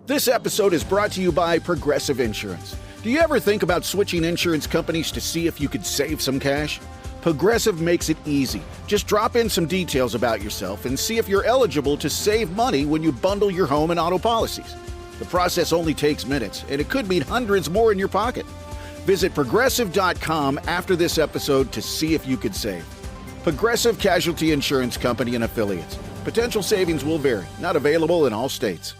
This episode is brought to you by Progressive Insurance. Do you ever think about switching insurance companies to see if you could save some cash? Progressive makes it easy. Just drop in some details about yourself and see if you're eligible to save money when you bundle your home and auto policies. The process only takes minutes, and it could mean hundreds more in your pocket. Visit Progressive.com after this episode to see if you could save. Progressive Casualty Insurance Company and Affiliates. Potential savings will vary. Not available in all states.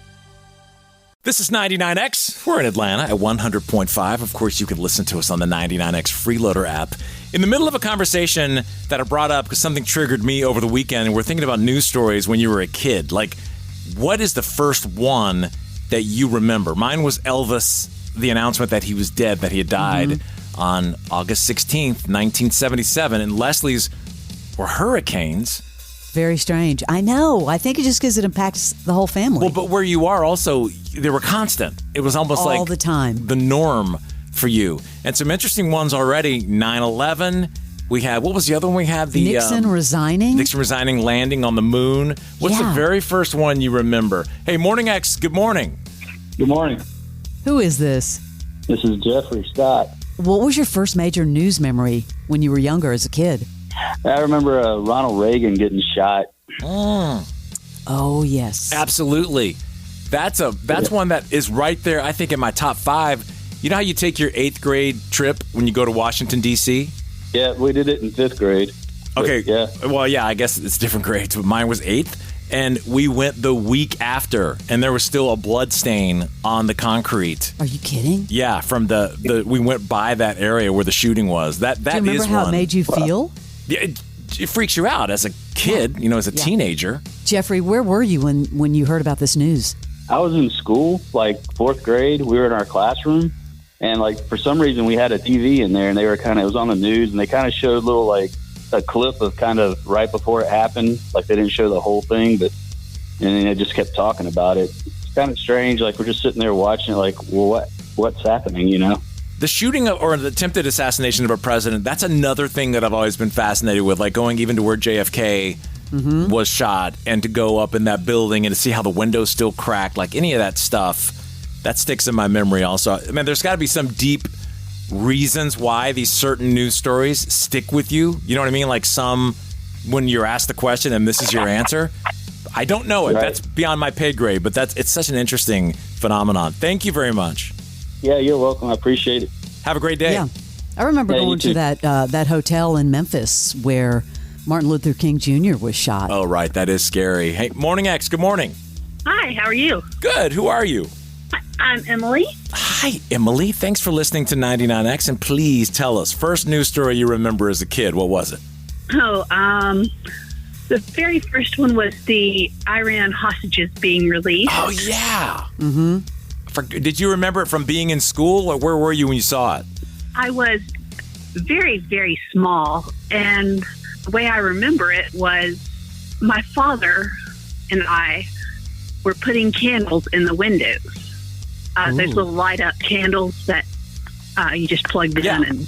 This is 99X. We're in Atlanta at 100.5. Of course, you can listen to us on the 99X Freeloader app. In the middle of a conversation that I brought up because something triggered me over the weekend, and we're thinking about news stories when you were a kid. Like, what is the first one that you remember? Mine was Elvis, the announcement that he was dead, that he had died on August 16th, 1977. And Leslie's were hurricanes. Very strange. I know. I think it just because it impacts the whole family. Well, but where you are also, they were constant. It was almost like all the time, the norm for you. And some interesting ones already. 9/11. We had, what was the other one we had? The Nixon resigning. Nixon resigning, landing on the moon. What's the very first one you remember? Hey, Morning X, good morning. Good morning. Who is this? This is Jeffrey Scott. What was your first major news memory when you were younger as a kid? I remember Ronald Reagan getting shot. Oh, yes. Absolutely. That's one that is right there, I think, in my top 5. You know how you take your 8th grade trip when you go to Washington, D.C.? Yeah, we did it in 5th grade. Okay. Yeah. Well, yeah, I guess it's different grades, but mine was 8th. And we went the week after, and there was still a blood stain on the concrete. Are you kidding? Yeah, from the we went by that area where the shooting was. That is one. Do you remember how it made you feel? Yeah, it freaks you out as a kid, as a teenager. Jeffrey, where were you when you heard about this news? I was in school, like 4th grade. We were in our classroom, and for some reason we had a TV in there, and it was on the news, and they kind of showed a clip of kind of right before it happened. Like, they didn't show the whole thing, and then they just kept talking about it. It's kind of strange. Like, we're just sitting there watching it, like, well, what's happening, The shooting or the attempted assassination of a president, that's another thing that I've always been fascinated with, like going even to where JFK was shot and to go up in that building and to see how the windows still cracked, like any of that stuff, that sticks in my memory also. I mean, there's got to be some deep reasons why these certain news stories stick with you. You know what I mean? Like when you're asked the question and this is your answer. I don't know it. Right. That's beyond my pay grade, but it's such an interesting phenomenon. Thank you very much. Yeah, you're welcome. I appreciate it. Have a great day. Yeah. I remember going to that hotel in Memphis where Martin Luther King Jr. was shot. Oh, right. That is scary. Hey, Morning X, good morning. Hi, how are you? Good. Who are you? I'm Emily. Hi, Emily. Thanks for listening to 99X, and please tell us, first news story you remember as a kid. What was it? Oh, the very first one was the Iran hostages being released. Oh, yeah. Mm-hmm. Did you remember it from being in school, or where were you when you saw it? I was very, very small, and the way I remember it was my father and I were putting candles in the windows. There's little light-up candles that you just plugged in, and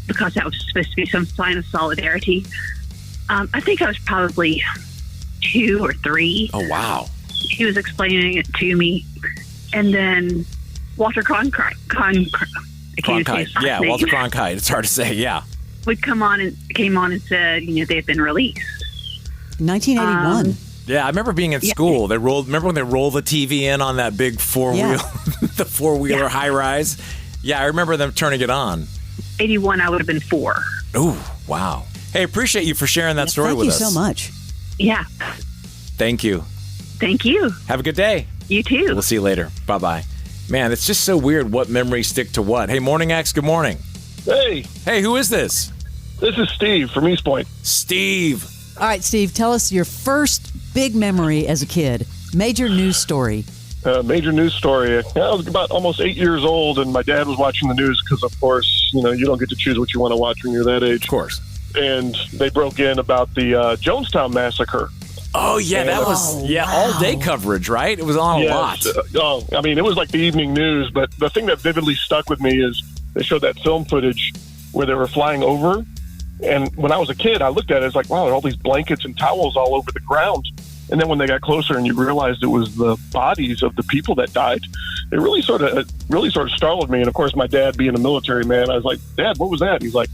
because that was supposed to be some sign of solidarity. I think I was probably 2 or 3. Oh, wow. He was explaining it to me. And then Walter Cronkite. Yeah, Walter Cronkite. It's hard to say, yeah. Came on and said, they had been released. 1981. Yeah, I remember being in school. Remember when they rolled the TV in on that big the four-wheeler high-rise? Yeah, I remember them turning it on. 81, I would have been 4. Oh, wow. Hey, appreciate you for sharing that story with us. Thank you so much. Yeah. Thank you. Thank you. Have a good day. You too. We'll see you later. Bye-bye. Man, it's just so weird what memories stick to what. Hey, Morning X, good morning. Hey. Hey, who is this? This is Steve from East Point. Steve. All right, Steve, tell us your first big memory as a kid. Major news story. Major news story. I was about almost 8 years old, and my dad was watching the news because, of course, you don't get to choose what you want to watch when you're that age. Of course. And they broke in about the Jonestown massacre. Oh, yeah, that was all-day coverage, right? It was on a lot. It was like the evening news, but the thing that vividly stuck with me is they showed that film footage where they were flying over, and when I was a kid, I looked at it, it's like, wow, there are all these blankets and towels all over the ground. And then when they got closer and you realized it was the bodies of the people that died, it really sort of startled me. And of course, my dad being a military man, I was like, Dad, what was that? He's like,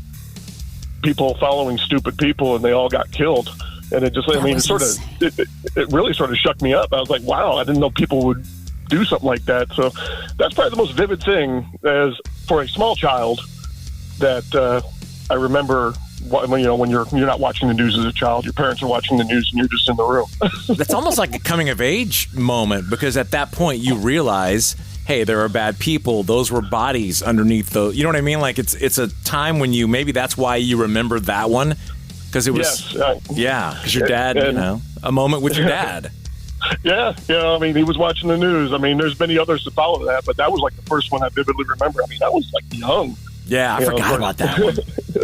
people following stupid people and they all got killed. And it just, it really sort of shook me up. I was like, wow, I didn't know people would do something like that. So that's probably the most vivid thing as for a small child that I remember when you're not watching the news as a child, your parents are watching the news and you're just in the room. That's almost like a coming of age moment, because at that point you realize, hey, there are bad people. Those were bodies underneath those. You know what I mean? Like it's a time when maybe that's why you remember that one, because it was because your dad, a moment with your dad. Yeah, I mean, he was watching the news. I mean, there's many others to follow that, but that was like the first one I vividly remember. I mean, I was like young. Yeah, I forgot about that one.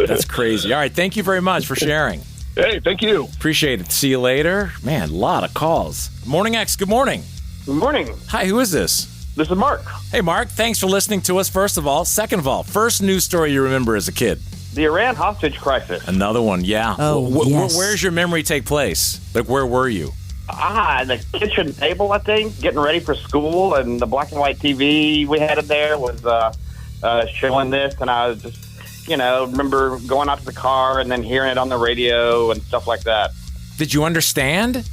That's crazy. All right, thank you very much for sharing. Hey, thank you. Appreciate it. See you later. Man, a lot of calls. Morning X, good morning. Good morning. Hi, who is this? This is Mark. Hey, Mark, thanks for listening to us, first of all. Second of all, first news story you remember as a kid. The Iran hostage crisis. Another one, yeah. Oh, yes. Where's your memory take place? Like, where were you? The kitchen table, I think, getting ready for school, and the black and white TV we had in there was showing this, and I was just, remember going out to the car and then hearing it on the radio and stuff like that. Did you understand,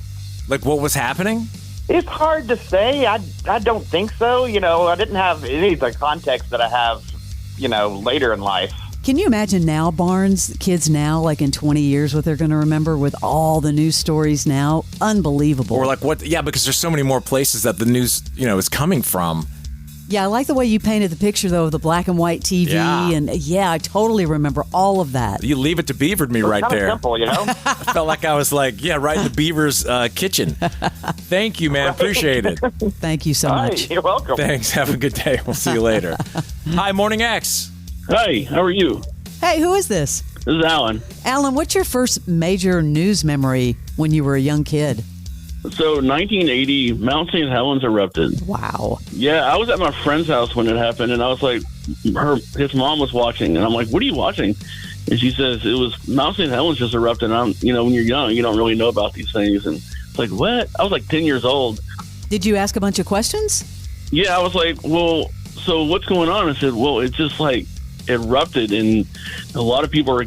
like, what was happening? It's hard to say. I don't think so. I didn't have any of the context that I have, later in life. Can you imagine now, Barnes, kids now, like in 20 years, what they're going to remember with all the news stories now? Unbelievable. Or like what? Yeah, because there's so many more places that the news, is coming from. Yeah, I like the way you painted the picture, though, of the black and white TV. Yeah. And I totally remember all of that. You leave it to Beavered me right there. Simple, I felt like I was right in the Beaver's kitchen. Thank you, man. Appreciate it. Thank you so much. You're welcome. Thanks. Have a good day. We'll see you later. Hi, Morning X. Hi, how are you? Hey, who is this? This is Alan. Alan, what's your first major news memory when you were a young kid? So 1980, Mount St. Helens erupted. Wow. Yeah, I was at my friend's house when it happened, and I was like, his mom was watching, and I'm like, what are you watching? And she says, it was Mount St. Helens just erupted. And when you're young, you don't really know about these things. And it's like, what? I was like 10 years old. Did you ask a bunch of questions? Yeah, I was like, well, so what's going on? I said, well, it just like erupted, and a lot of people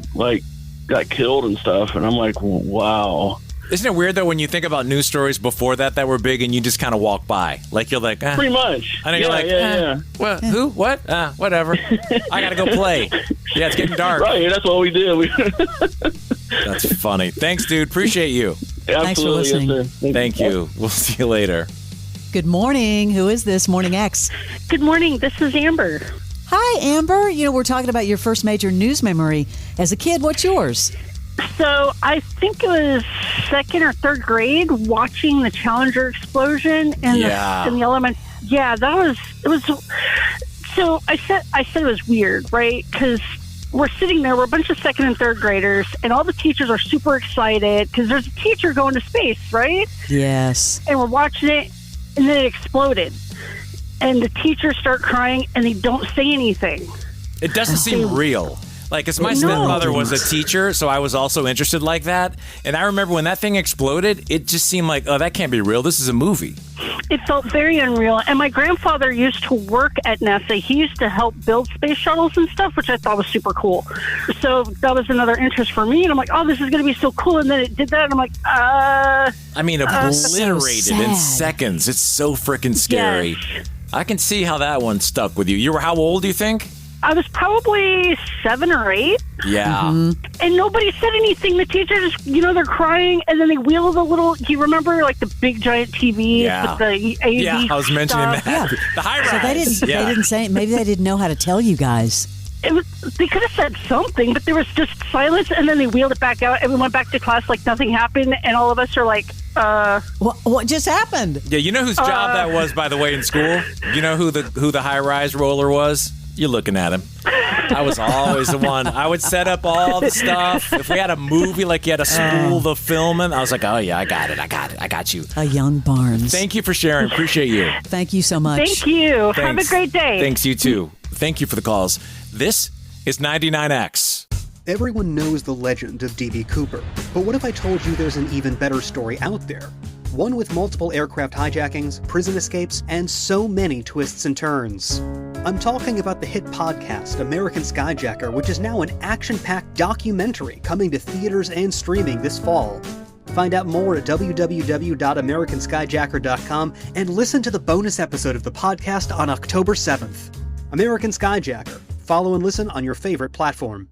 got killed and stuff. And I'm like, wow. Isn't it weird, though, when you think about news stories before that were big and you just kind of walk by? Like, you're like, pretty much. And you're What? Who? What? Whatever. I got to go play. Yeah, it's getting dark. Right, that's what we did. That's funny. Thanks, dude. Appreciate you. Absolutely. Thanks for listening. Yes, sir. Thank you. We'll see you later. Good morning. Who is this? Morning X. Good morning. This is Amber. Hi, Amber. We're talking about your first major news memory as a kid. What's yours? So I think it was second or third grade watching the Challenger explosion in the element. Yeah, it was. So I said it was weird, right? Because we're sitting there, we're a bunch of second and third graders, and all the teachers are super excited because there's a teacher going to space, right? Yes. And we're watching it, and then it exploded. And the teachers start crying, and they don't say anything. It doesn't seem real. Like, because my stepmother was a teacher, so I was also interested like that. And I remember when that thing exploded, it just seemed like, oh, that can't be real. This is a movie. It felt very unreal. And my grandfather used to work at NASA. He used to help build space shuttles and stuff, which I thought was super cool. So that was another interest for me. And I'm like, oh, this is going to be so cool. And then it did that. And I'm like, I mean, obliterated so in seconds. It's so freaking scary. Yes. I can see how that one stuck with you. You were how old, do you think? I was probably 7 or 8. Yeah. Mm-hmm. And nobody said anything. The teachers, they're crying, and then they wheel the little, do you remember, like, the big giant TVs with the AV Yeah, I was mentioning stuff? that. Yeah. The high So rise. they didn't say, maybe they didn't know how to tell you guys. They could have said something, but there was just silence, and then they wheeled it back out, and we went back to class like nothing happened, and all of us are like, What just happened? Yeah, you know whose job that was, by the way, in school? You know who the high-rise roller was? You're looking at him. I was always the one. I would set up all the stuff. If we had a movie, like you had to spool the filming, I was like, oh, yeah, I got it. I got you. A young Barnes. Thank you for sharing. Appreciate you. Thank you so much. thank you. Thanks. Have a great day. Thanks, you too. Thank you for the calls. This is 99X. Everyone knows the legend of D.B. Cooper, but what if I told you there's an even better story out there? one with multiple aircraft hijackings, prison escapes, and so many twists and turns. I'm talking about the hit podcast American Skyjacker, which is now an action-packed documentary coming to theaters and streaming this fall. Find out more at www.americanskyjacker.com and listen to the bonus episode of the podcast on October 7th. American Skyjacker. Follow and listen on your favorite platform.